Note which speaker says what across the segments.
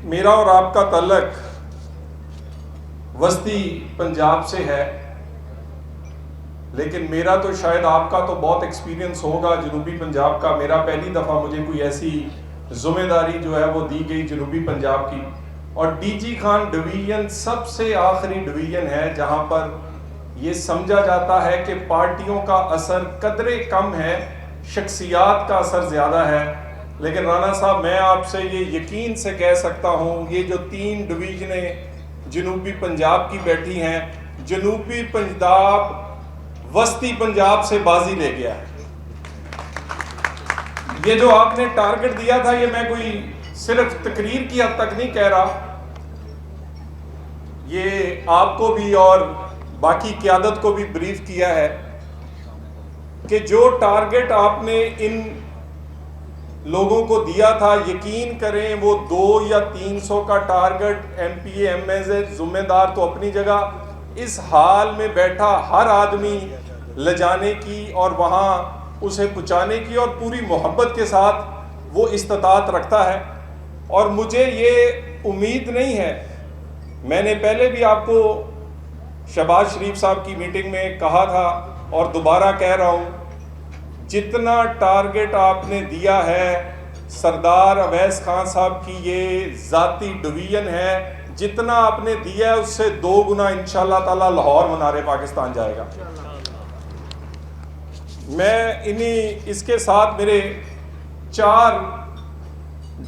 Speaker 1: میرا اور آپ کا تعلق وسطی پنجاب سے ہے، لیکن میرا تو شاید آپ کا تو بہت ایکسپیرینس ہوگا جنوبی پنجاب کا۔ میرا پہلی دفعہ مجھے کوئی ایسی ذمہ داری جو ہے وہ دی گئی جنوبی پنجاب کی، اور ڈی جی خان ڈویژن سب سے آخری ڈویژن ہے جہاں پر یہ سمجھا جاتا ہے کہ پارٹیوں کا اثر قدرے کم ہے، شخصیات کا اثر زیادہ ہے۔ لیکن رانا صاحب، میں آپ سے یہ یقین سے کہہ سکتا ہوں، یہ جو 3 ڈویژنیں جنوبی پنجاب کی بیٹھی ہیں، جنوبی پنجاب وسطی پنجاب سے بازی لے گیا ہے۔ یہ جو آپ نے ٹارگٹ دیا تھا، یہ میں کوئی صرف تقریر کی حد تک نہیں کہہ رہا، یہ آپ کو بھی اور باقی قیادت کو بھی بریف کیا ہے کہ جو ٹارگٹ آپ نے ان لوگوں کو دیا تھا، یقین کریں وہ 200 یا 300 کا ٹارگٹ ایم پی اے ایم ایز اے ذمہ دار تو اپنی جگہ، اس حال میں بیٹھا ہر آدمی لجانے کی اور وہاں اسے پہنچانے کی اور پوری محبت کے ساتھ وہ استطاعت رکھتا ہے۔ اور مجھے یہ امید نہیں ہے، میں نے پہلے بھی آپ کو شہباز شریف صاحب کی میٹنگ میں کہا تھا اور دوبارہ کہہ رہا ہوں، جتنا ٹارگٹ آپ نے دیا ہے سردار اویس خان صاحب کی یہ ذاتی ڈویژن ہے، جتنا آپ نے دیا ہے اس سے 2 گنا انشاءاللہ تعالی لاہور منارے پاکستان جائے گا۔ میں اس کے ساتھ میرے 4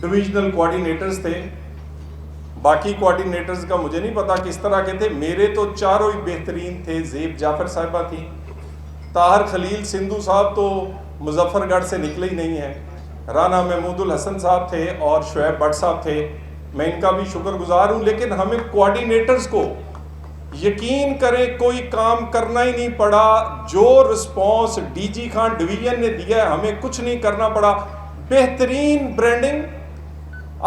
Speaker 1: ڈویژنل کوارڈینیٹرز تھے، باقی کوارڈینیٹرز کا مجھے نہیں پتا کس طرح کے تھے، میرے تو چاروں ہی بہترین تھے۔ زیب جعفر صاحبہ تھیں، طاہر خلیل سندھو صاحب تو مظفر گڑھ سے نکلے ہی نہیں ہیں، رانا محمود الحسن صاحب تھے اور شعیب بٹ صاحب تھے، میں ان کا بھی شکر گزار ہوں۔ لیکن ہمیں کوارڈینیٹرز کو یقین کریں کوئی کام کرنا ہی نہیں پڑا، جو response D G Khan division نے دیا ہے ہمیں کچھ نہیں کرنا پڑا، بہترین برانڈنگ۔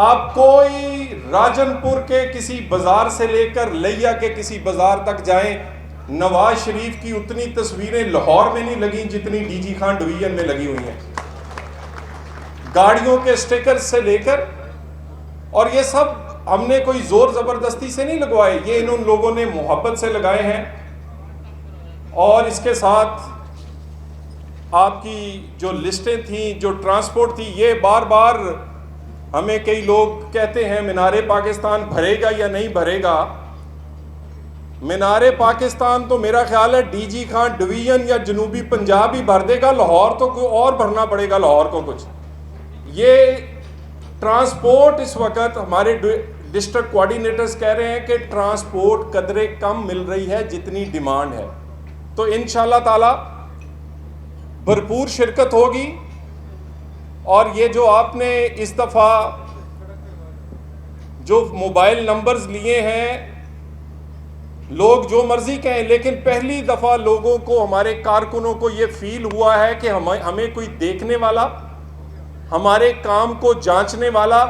Speaker 1: آپ کوئی راجن پور کے کسی بازار سے لے کر لیا کے کسی بازار تک جائیں، نواز شریف کی اتنی تصویریں لاہور میں نہیں لگیں جتنی ڈی جی خان ڈویژن میں لگی ہوئی ہیں، گاڑیوں کے سٹیکر سے لے کر، اور یہ سب ہم نے کوئی زور زبردستی سے نہیں لگوائے، یہ ان لوگوں نے محبت سے لگائے ہیں۔ اور اس کے ساتھ آپ کی جو لسٹیں تھیں، جو ٹرانسپورٹ تھی، یہ بار بار ہمیں کئی لوگ کہتے ہیں مینار پاکستان بھرے گا یا نہیں بھرے گا۔ مینار پاکستان تو میرا خیال ہے ڈی جی خان ڈویژن یا جنوبی پنجاب ہی بھر دے گا، لاہور تو کوئی اور بھرنا پڑے گا، لاہور کو کچھ۔ یہ ٹرانسپورٹ اس وقت ہمارے ڈسٹرکٹ کوارڈینیٹرز کہہ رہے ہیں کہ ٹرانسپورٹ قدرے کم مل رہی ہے جتنی ڈیمانڈ ہے، تو انشاءاللہ تعالی بھرپور شرکت ہوگی۔ اور یہ جو آپ نے اس دفعہ جو موبائل نمبرز لیے ہیں، لوگ جو مرضی کہیں، لیکن پہلی دفعہ لوگوں کو، ہمارے کارکنوں کو یہ فیل ہوا ہے کہ ہمیں کوئی دیکھنے والا، ہمارے کام کو جانچنے والا،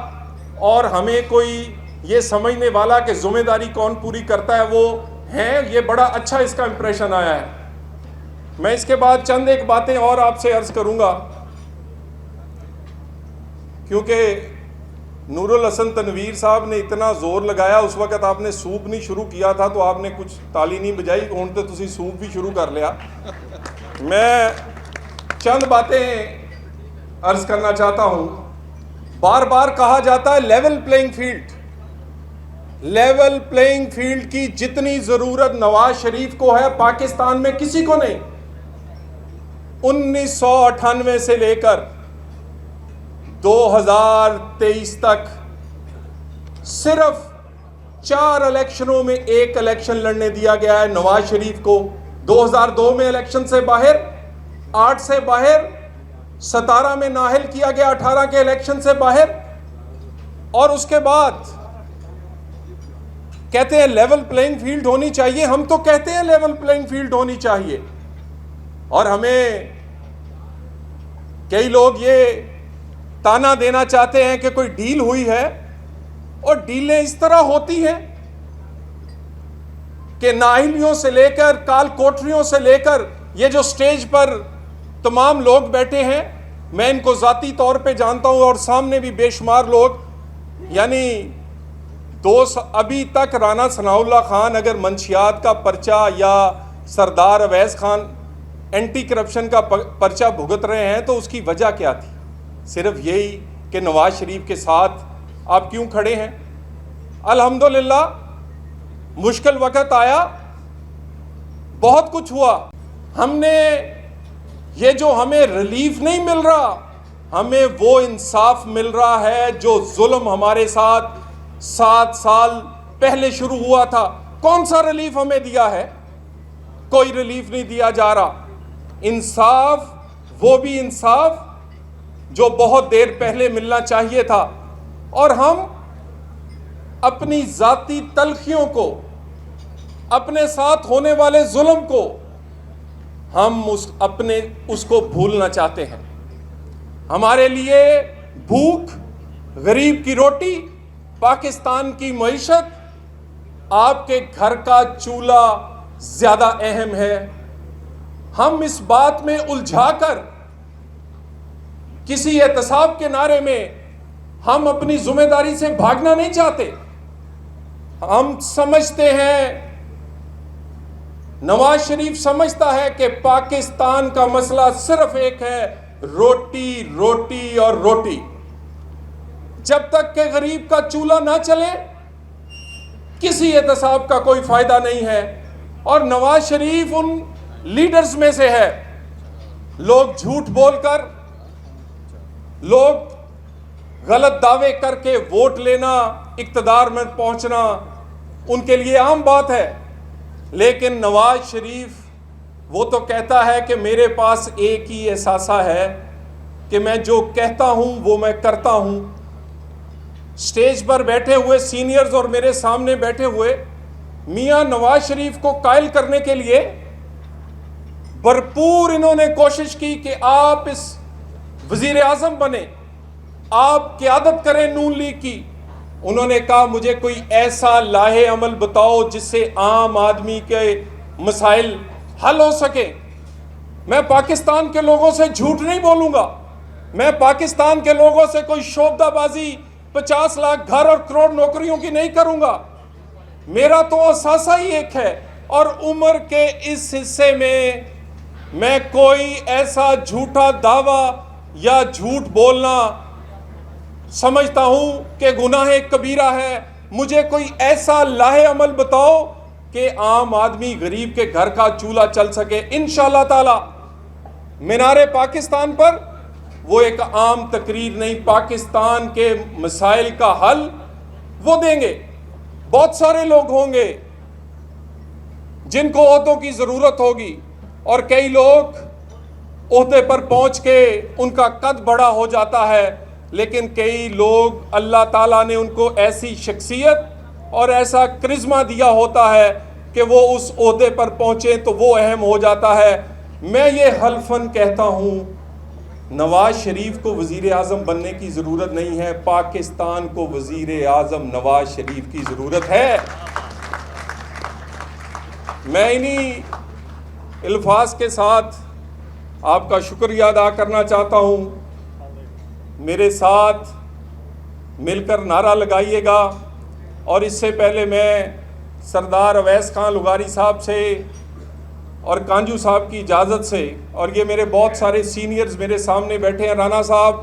Speaker 1: اور ہمیں کوئی یہ سمجھنے والا کہ ذمہ داری کون پوری کرتا ہے وہ ہیں۔ یہ بڑا اچھا اس کا امپریشن آیا ہے۔ میں اس کے بعد چند ایک باتیں اور آپ سے عرض کروں گا، کیونکہ نور الحسن تنویر صاحب نے اتنا زور لگایا، اس وقت آپ نے سوپ نہیں شروع کیا تھا تو آپ نے کچھ تالی نہیں بجائی، ہوں تو تسی سوپ بھی شروع کر لیا۔ میں چند باتیں عرض کرنا چاہتا ہوں۔ بار بار کہا جاتا ہے level playing field, level playing field کی جتنی ضرورت نواز شریف کو ہے پاکستان میں کسی کو نہیں۔ 1998 سے لے کر 2023 تک صرف 4 الیکشنوں میں 1 الیکشن لڑنے دیا گیا ہے نواز شریف کو۔ 2002 میں الیکشن سے باہر، 8 سے باہر، 17 میں نااہل کیا گیا، 18 کے الیکشن سے باہر، اور اس کے بعد کہتے ہیں لیول پلینگ فیلڈ ہونی چاہیے۔ ہم تو کہتے ہیں لیول پلینگ فیلڈ ہونی چاہیے، اور ہمیں کئی لوگ یہ تانا دینا چاہتے ہیں کہ کوئی ڈیل ہوئی ہے، اور ڈیلیں اس طرح ہوتی ہیں کہ نااہلیوں سے لے کر کال کوٹریوں سے لے کر یہ جو سٹیج پر تمام لوگ بیٹھے ہیں، میں ان کو ذاتی طور پہ جانتا ہوں، اور سامنے بھی بے شمار لوگ، یعنی ابھی تک رانا ثناء اللہ خان اگر منشیات کا پرچہ یا سردار اویس خان اینٹی کرپشن کا پرچہ بھگت رہے ہیں تو اس کی وجہ کیا تھی؟ صرف یہی کہ نواز شریف کے ساتھ آپ کیوں کھڑے ہیں؟ الحمدللہ مشکل وقت آیا، بہت کچھ ہوا، ہم نے یہ جو ہمیں ریلیف نہیں مل رہا، ہمیں وہ انصاف مل رہا ہے جو ظلم ہمارے ساتھ 7 سال پہلے شروع ہوا تھا۔ کون سا ریلیف ہمیں دیا ہے؟ کوئی ریلیف نہیں دیا جا رہا۔ انصاف، وہ بھی انصاف جو بہت دیر پہلے ملنا چاہیے تھا، اور ہم اپنی ذاتی تلخیوں کو، اپنے ساتھ ہونے والے ظلم کو ہم اس کو بھولنا چاہتے ہیں۔ ہمارے لیے بھوک، غریب کی روٹی، پاکستان کی معیشت، آپ کے گھر کا چولہا زیادہ اہم ہے۔ ہم اس بات میں الجھا کر کسی احتساب کے نعرے میں ہم اپنی ذمہ داری سے بھاگنا نہیں چاہتے۔ ہم سمجھتے ہیں، نواز شریف سمجھتا ہے کہ پاکستان کا مسئلہ صرف ایک ہے، روٹی روٹی اور روٹی۔ جب تک کہ غریب کا چولہا نہ چلے کسی احتساب کا کوئی فائدہ نہیں ہے۔ اور نواز شریف ان لیڈرز میں سے ہے، لوگ جھوٹ بول کر، لوگ غلط دعوے کر کے ووٹ لینا، اقتدار میں پہنچنا ان کے لیے عام بات ہے، لیکن نواز شریف وہ تو کہتا ہے کہ میرے پاس ایک ہی احساسہ ہے کہ میں جو کہتا ہوں وہ میں کرتا ہوں۔ سٹیج پر بیٹھے ہوئے سینئرز اور میرے سامنے بیٹھے ہوئے میاں نواز شریف کو قائل کرنے کے لیے بھرپور انہوں نے کوشش کی کہ آپ اس وزیر اعظم بنیں، آپ قیادت کریں نون لیگ کی۔ انہوں نے کہا مجھے کوئی ایسا لاہے عمل بتاؤ جس سے عام آدمی کے مسائل حل ہو سکے۔ میں پاکستان کے لوگوں سے جھوٹ نہیں بولوں گا، میں پاکستان کے لوگوں سے کوئی شعبدہ بازی 50 لاکھ گھر اور کروڑ نوکریوں کی نہیں کروں گا۔ میرا تو اثاثہ ہی ایک ہے، اور عمر کے اس حصے میں کوئی ایسا جھوٹا دعویٰ یا جھوٹ بولنا سمجھتا ہوں کہ گناہ کبیرہ ہے۔ مجھے کوئی ایسا لاہے عمل بتاؤ کہ عام آدمی غریب کے گھر کا چولہا چل سکے۔ انشاءاللہ تعالی مینار پاکستان پر وہ ایک عام تقریر نہیں، پاکستان کے مسائل کا حل وہ دیں گے۔ بہت سارے لوگ ہوں گے جن کو عہدوں کی ضرورت ہوگی، اور کئی لوگ عہدے پر پہنچ کے ان کا قد بڑا ہو جاتا ہے، لیکن کئی لوگ اللہ تعالیٰ نے ان کو ایسی شخصیت اور ایسا کرزمہ دیا ہوتا ہے کہ وہ اس عہدے پر پہنچے تو وہ اہم ہو جاتا ہے۔ میں یہ حلفاً کہتا ہوں، نواز شریف کو وزیر اعظم بننے کی ضرورت نہیں ہے، پاکستان کو وزیر اعظم نواز شریف کی ضرورت ہے۔ میں انہی الفاظ کے ساتھ آپ کا شکریہ ادا کرنا چاہتا ہوں۔ میرے ساتھ مل کر نعرہ لگائیے گا، اور اس سے پہلے میں سردار اویس خان لغاری صاحب سے اور کانجو صاحب کی اجازت سے، اور یہ میرے بہت سارے سینئرز میرے سامنے بیٹھے ہیں، رانا صاحب،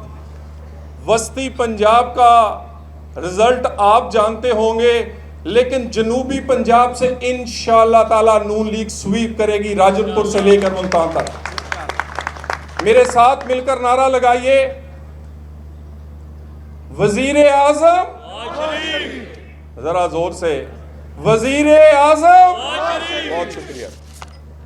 Speaker 1: وسطی پنجاب کا رزلٹ آپ جانتے ہوں گے، لیکن جنوبی پنجاب سے انشاءاللہ تعالی نون لیگ سویپ کرے گی، راجن پور سے لے کر ملتان تک۔ میرے ساتھ مل کر نعرہ لگائیے، وزیر اعظم، ذرا زور سے، وزیر اعظم۔ بہت شکریہ۔